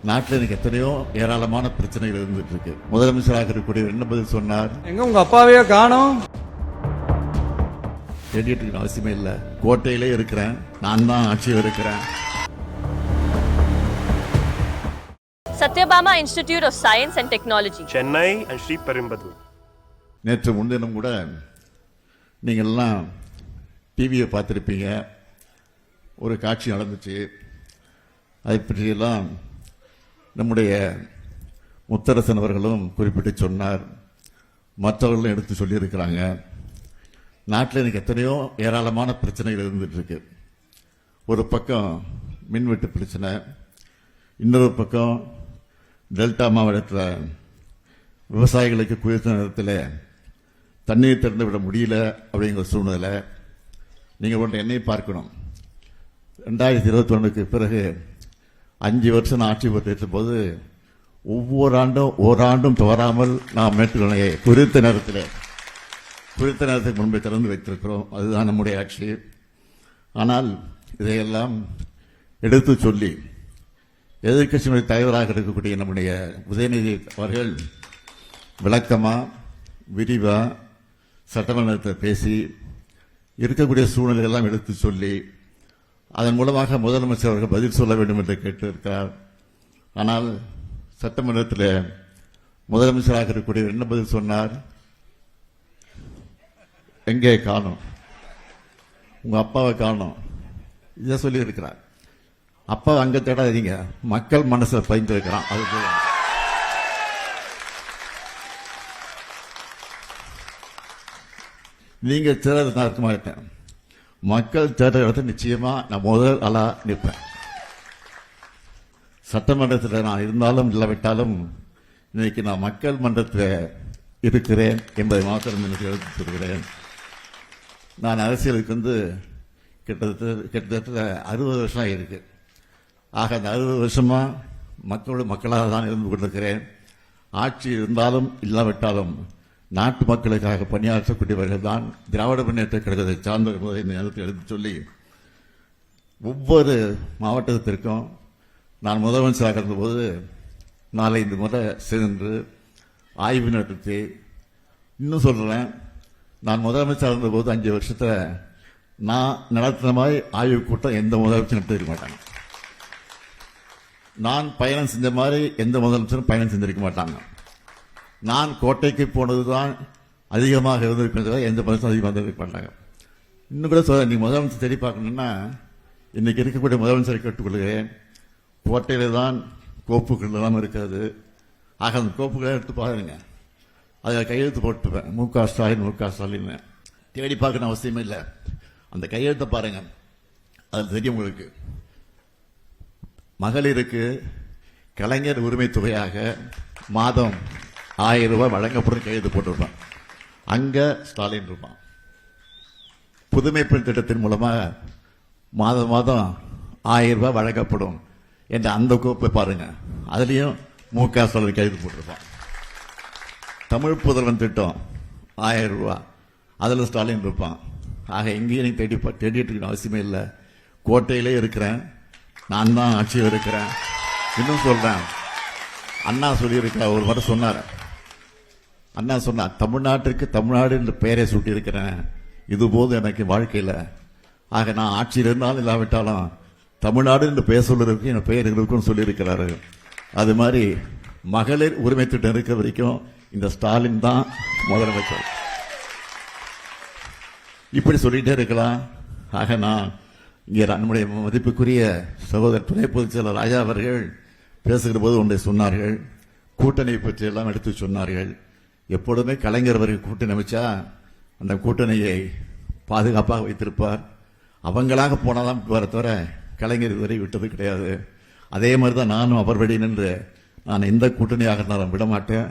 நாட்டில் எனக்கு எத்தனையோ ஏராளமான பிரச்சனைகள் இருந்துட்டு இருக்கு. முதலமைச்சராக இருக்கக்கூடிய என்ன பதில் சொன்னார்? எங்க உங்க அப்பாவையே காணோம். தேடிட்டு அவசியமே இல்லை. கோட்டையிலே இருக்கிறேன், நான் தான் ஆட்சியில் இருக்கிறேன். Satyabama Institute of Science and Technology, Chennai and Sri Perumbudur. நேற்று முன்தினம் கூட நீங்கள் எல்லாம் டிவியை பார்த்துருப்பீங்க. ஒரு காட்சி நடந்துச்சு. அதை பற்றியெல்லாம் நம்முடைய முத்தரசன் அவர்களும் குறிப்பிட்டு சொன்னார். மற்றவர்களும் எடுத்து சொல்லியிருக்கிறாங்க. நாட்டில் எனக்கு எத்தனையோ ஏராளமான பிரச்சனைகள் இருந்துட்டு இருக்கு. ஒரு பக்கம் மின்வெட்டு பிரச்சனை, இன்னொரு பக்கம் டெல்டா மாவட்டத்தில் விவசாயிகளுக்கு குளிர்ந்த நேரத்தில் தண்ணீர் திறந்து விட முடியல அப்படிங்கிற சூழ்நிலை. நீங்கள் ஒன்று என்னை பார்க்கணும். 2021க்கு பிறகு 5 வருஷம் ஆட்சி பொறுத்த போது ஒவ்வொரு ஆண்டும் ஓராண்டும் தவறாமல் நாம் மேட்டுக்கணையை குறித்த நேரத்துக்கு முன்பே திறந்து வைத்திருக்கிறோம். அதுதான் நம்முடைய ஆட்சி. ஆனால் இதையெல்லாம் எடுத்து சொல்லி எதிர்க்கட்சியினுடைய தலைவராக இருக்கக்கூடிய நம்முடைய உதயநிதி அவர்கள் விளக்கமா விரிவா சட்டமன்றத்தில் பேசி இருக்கக்கூடிய சூழ்நிலையெல்லாம் எடுத்து சொல்லி அதன் மூலமாக முதலமைச்சர் அவர்கள் பதில் சொல்ல வேண்டும் என்று கேட்டிருக்கிறார். ஆனால் சட்டமன்றத்தில் முதலமைச்சராக இருக்கக்கூடிய என்ன பதில் சொன்னார்? எங்கே காணோம், உங்க அப்பாவை காணோம், இதை சொல்லி இருக்கிறார். அப்பா அங்க தேடாதீங்க, மக்கள் மனசுல பயந்து இருக்கிறான். அது நீங்க தேட நான் இருக்க மாட்டேன். மக்கள் தேட இடத்த நிச்சயமா நான் முதல் ஆளா நிற்பேன். சட்டமன்றத்தில் நான் இருந்தாலும் இல்லாவிட்டாலும் இன்னைக்கு நான் மக்கள் மன்றத்தில் இருக்கிறேன் என்பதை மாத்திரம் எனக்கு எடுத்து சொல்கிறேன். நான் அரசியலுக்கு கிட்டத்தட்ட 60 வருஷம் இருக்கு. ஆக அந்த 60 வருஷமா மக்களாக தான் இருந்து கொண்டிருக்கிறேன். ஆட்சி இருந்தாலும் இல்லாவிட்டாலும் நாட்டு மக்களுக்காக பணியாற்றக்கூடியவர்கள் தான் திராவிட முன்னேற்ற கழகத்தை சார்ந்தவர்கள் இந்த நேரத்தில் எடுத்து சொல்லி ஒவ்வொரு மாவட்டத்திற்கும் நான் முதலமைச்சராக இருந்தபோது 4-5 முறை சென்று ஆய்வு நடத்தி, இன்னும் சொல்றேன், நான் முதலமைச்சராக இருந்தபோது 5 வருஷத்துல நான் நடத்தின மாதிரி ஆய்வு கூட்டம் எந்த முதலமைச்சரும் நடத்திருக்க மாட்டாங்க. நான் பயணம் செஞ்ச மாதிரி எந்த முதலமைச்சரும் பயணம் செஞ்சிருக்க மாட்டாங்க. நான் கோட்டைக்கு போனதுதான் அதிகமாக இருந்திருக்கிறது, எந்த முதலமைச்சரும் அதிகமாக இருந்திருக்க மாட்டாங்க. இன்னும் கூட சொல்ல, நீங்க முதலமைச்சர் தேடி பார்க்கணும்னா இன்னைக்கு இருக்கக்கூடிய முதலமைச்சரை கேட்டுக்கொள்கிறேன். கோட்டையில தான் கோப்புகள் எல்லாம் இருக்கிறது. ஆக அந்த கோப்புகளை எடுத்து பாருங்க, அதில் கையெழுத்து போட்டுப்பேன். மு.க. ஸ்டாலின் தேடி பார்க்கணும் அவசியமே இல்லை. அந்த கையெழுத்தை பாருங்க, அது தெரியும் உங்களுக்கு. மகளிருக்கு கலைஞர் உரிமை தொகையாக மாதம் 1000 ரூபாய் வழங்கப்படும் கையெழுத்து போட்டிருப்பான். அங்க ஸ்டாலின் இருப்பான். புதுமை பெண் திட்டத்தின் மூலமாக மாதம் 1000 ரூபாய் வழங்கப்படும் என்ற அந்த கோப்பை பாருங்க, அதுலயும் மு.க. ஸ்டாலின் கையெழுத்து போட்டிருப்பான். தமிழ் புதல்வன் திட்டம் 1000 ரூபாய், அதில் ஸ்டாலின் இருப்பான். ஆக எங்கேயும் நீங்க தேடிட்டு இருக்க அவசியமே இல்லை. கோட்டையிலே இருக்கிறேன், நான் தான் ஆட்சியில் இருக்கிறேன். இன்னும் சொல்றேன், அண்ணா சொல்லியிருக்கிறார். ஒரு முறை சொன்னார், அண்ணா சொன்னார், தமிழ்நாட்டிற்கு தமிழ்நாடு என்று பெயரை சூட்டி இருக்கிறேன், இதுபோது எனக்கு வாழ்க்கையில். ஆக நான் ஆட்சியில் இருந்தாலும் இல்லாவிட்டாலும் தமிழ்நாடு என்று பெயர் சொல்றதுக்கு என் பெயர் இருக்குன்னு சொல்லியிருக்கிறாரு. அது மாதிரி மகளிர் உரிமை திட்டம் இருக்கிற வரைக்கும் இந்த ஸ்டாலின் தான் முதலமைச்சர். இப்படி சொல்லிட்டே இருக்கலாம். ஆக நான் இங்கே நம்முடைய மதிப்புக்குரிய சகோதரர் துணை பொதுச் செயலர் ராஜா அவர்கள் பேசுகிற போது ஒன்றை சொன்னார்கள். கூட்டணி பற்றி எல்லாம் எடுத்து சொன்னார்கள். எப்பொழுதுமே கலைஞர் அவர்கள் கூட்டணி அமைச்சா அந்த கூட்டணியை பாதுகாப்பாக வைத்திருப்பார். அவங்களாக போனாதான் வர தவிர கலைஞர் இதுவரை விட்டது கிடையாது. அதே மாதிரி தான் நானும் அவர் வழி நின்று நான் எந்த கூட்டணியாக இருந்தாலும் விட மாட்டேன்.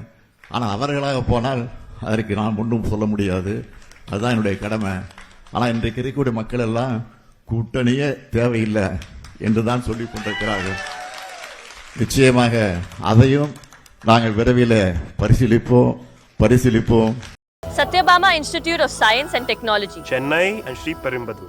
ஆனால் அவர்களாக போனால் அதற்கு நான் ஒன்றும் சொல்ல முடியாது. அதுதான் என்னுடைய கடமை. ஆனால் இன்றைக்கு இருக்கக்கூடிய மக்கள் எல்லாம் கூட்டணியே தேவையில்லை என்றுதான் சொல்லிக் கொண்டிருக்கிறார்கள். நிச்சயமாக அதையும் நாங்கள் விரைவில் பரிசீலிப்போம். Satyabama Institute of Science and Technology, Chennai and Sri Perumbudur.